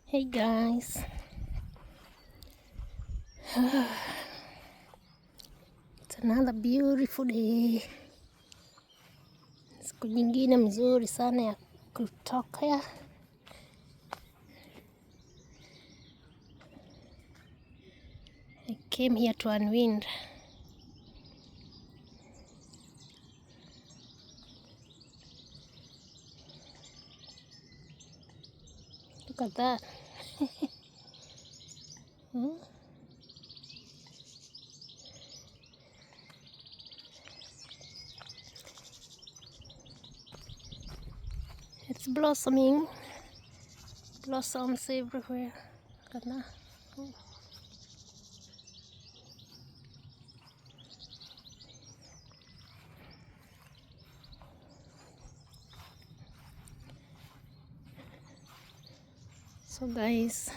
Hey guys, it's another beautiful day. Siku nyingine mzuri sana ya kutoka. I came here to unwind. Look at that. It's blossoming. Blossoms everywhere. Look at that. So guys,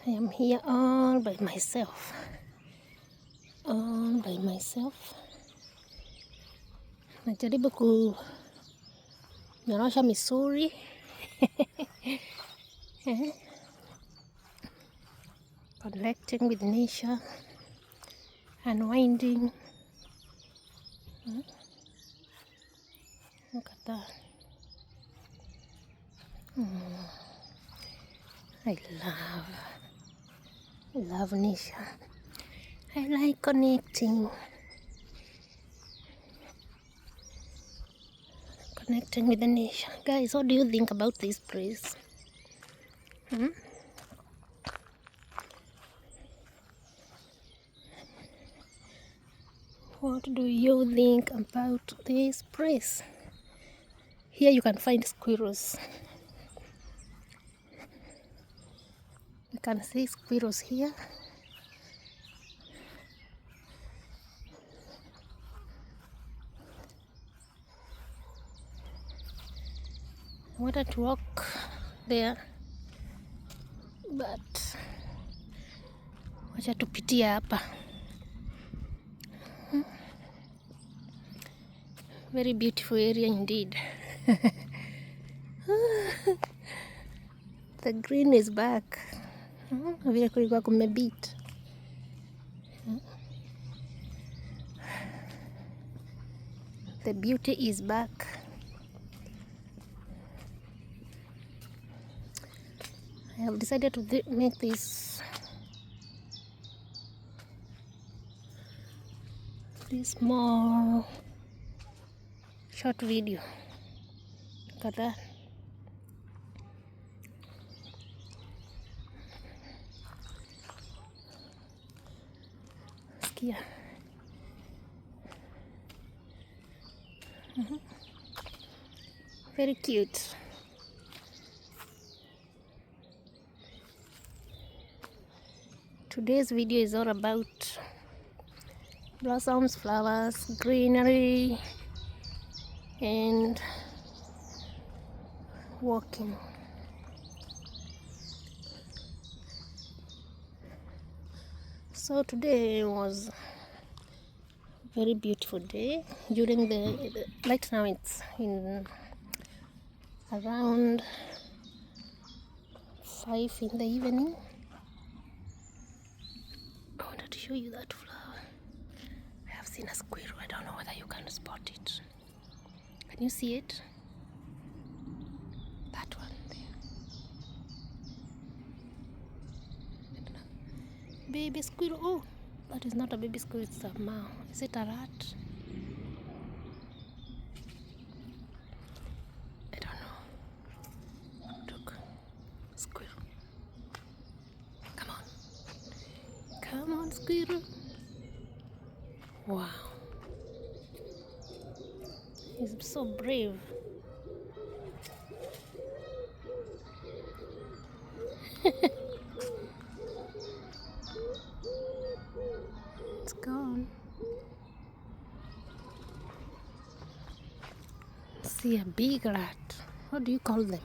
I am here all by myself. Najaribu kunyorosha misuli. Connecting with nature, unwinding. Look at that. I love nature. I like connecting with the nature. Guys, what do you think about this place? What do you think about this place? Here you can find squirrels. You can see squirrels here. I wanted to walk there, but wacha tupitia hapa. Very beautiful area indeed. The green is back. Vile kulikuwa kumebit. The beauty is back. I have decided to make this small short video. Look at that. Skia. Very cute. Today's video is all about blossoms, flowers, greenery, and walking. So today was a very beautiful day. During the right now it's in around 5 in the evening. I wanted to show you that flower. I have seen a squirrel. I don't know whether you can spot it. Can you see it? That one there. Baby squirrel. Oh, that is not a baby squirrel, it's a mouse. Is it a rat? I don't know. Look, squirrel. Come on. Come on, squirrel. Wow. He's so brave. It's gone. See a big rat. What do you call them?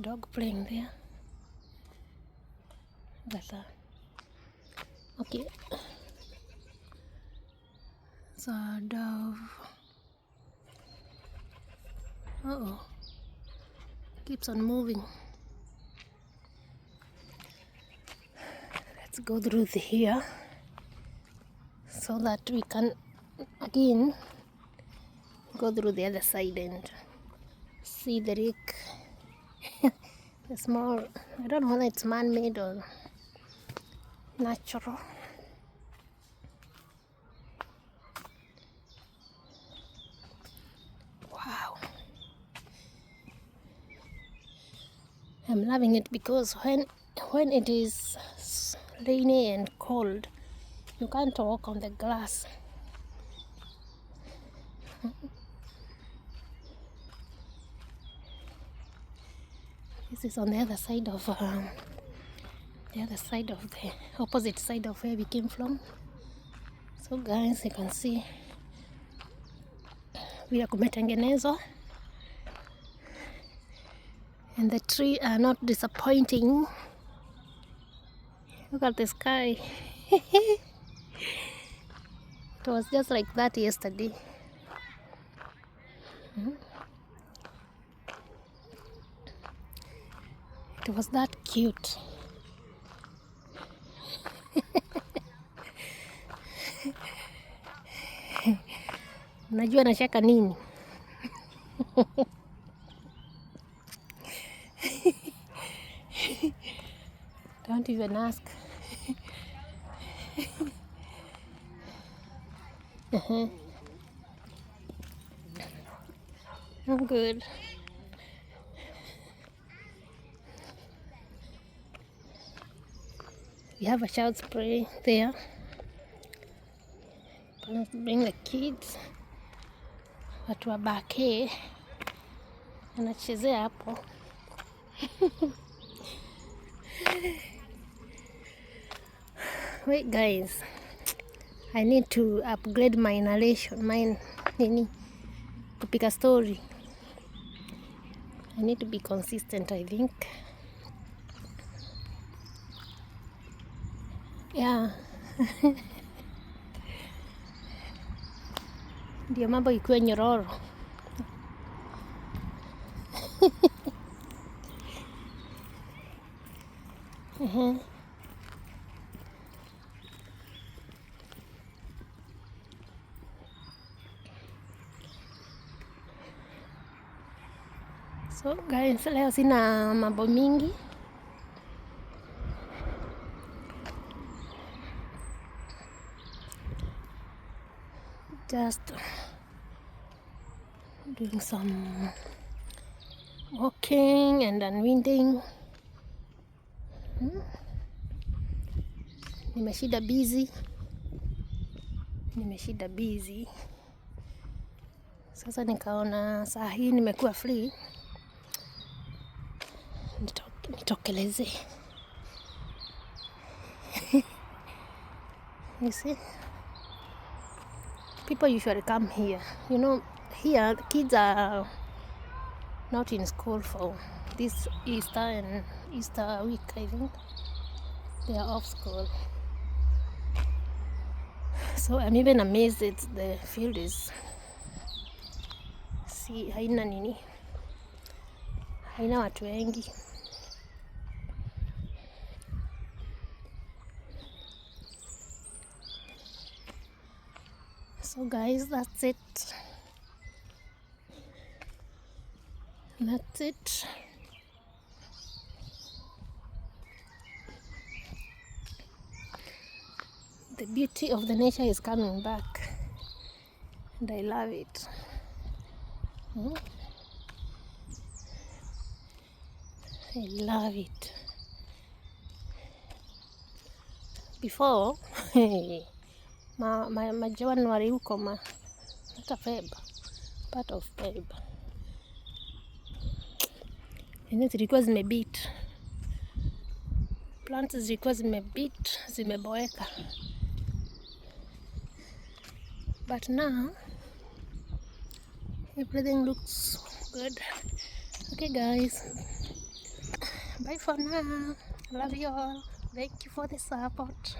dog playing there. That's okay. So dove. Uh-oh. Keeps on moving. Let's go through here so that we can again go through the other side and see the lake. The small, I don't know whether it's man-made or natural. Wow. I'm loving it because when it is rainy and cold, you can't walk on the grass. This is on the other side of the opposite side of where we came from. So guys, you can see vile kumetengenezwa, and the trees are not disappointing. Look at the sky. It was just like that yesterday. It was that cute. Unajua nashaka nini? Don't even ask. I'm good. We have a child spray there. Let's bring the kids. Watu wa bake anachezea hapo. Wait guys, I need to upgrade my narration, kupika story. I need to be consistent, I think. Yeah. Ndio mambo ikuwe nyororo. So guys, leo sina mambo mingi. Just doing some walking and unwinding. Nimeshida busy. Sasa nikaona saa hii nimekuwa free, nitokeleze. You see, people usually come here. You know, here the kids are not in school for this Easter and Easter week, I think. They are off school. So I'm even amazed that the field is, haina watu wengi. So guys, that's it. The beauty of the nature is coming back, and I love it. I love it. Before, January huko hata Feb, part of Feb, zilikuwa zimebit, plants zilikuwa zimeboeka. But now everything looks good. Okay guys, Bye for now. Love you all. Thank you for the support.